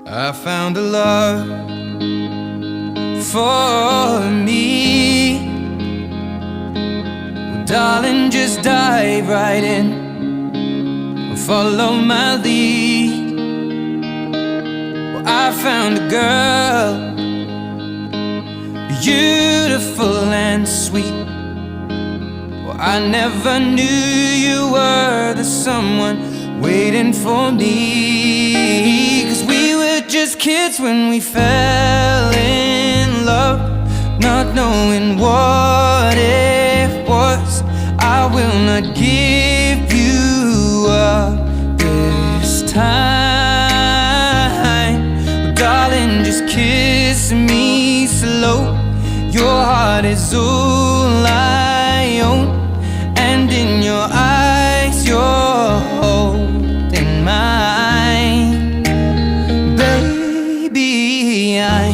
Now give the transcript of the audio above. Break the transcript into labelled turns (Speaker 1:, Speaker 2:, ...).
Speaker 1: I found a love for me. Well, darling, just dive right in, follow my lead. Well, I found a girl, beautiful and sweet. Well, I never knew you were the someone waiting for me. 'Cause we were just kids when we fell in love, not knowing what it was. I will not give you up this time. But darling, just kiss me slow. Your heart is all I own, and in your eyes you're holding mine. Baby, I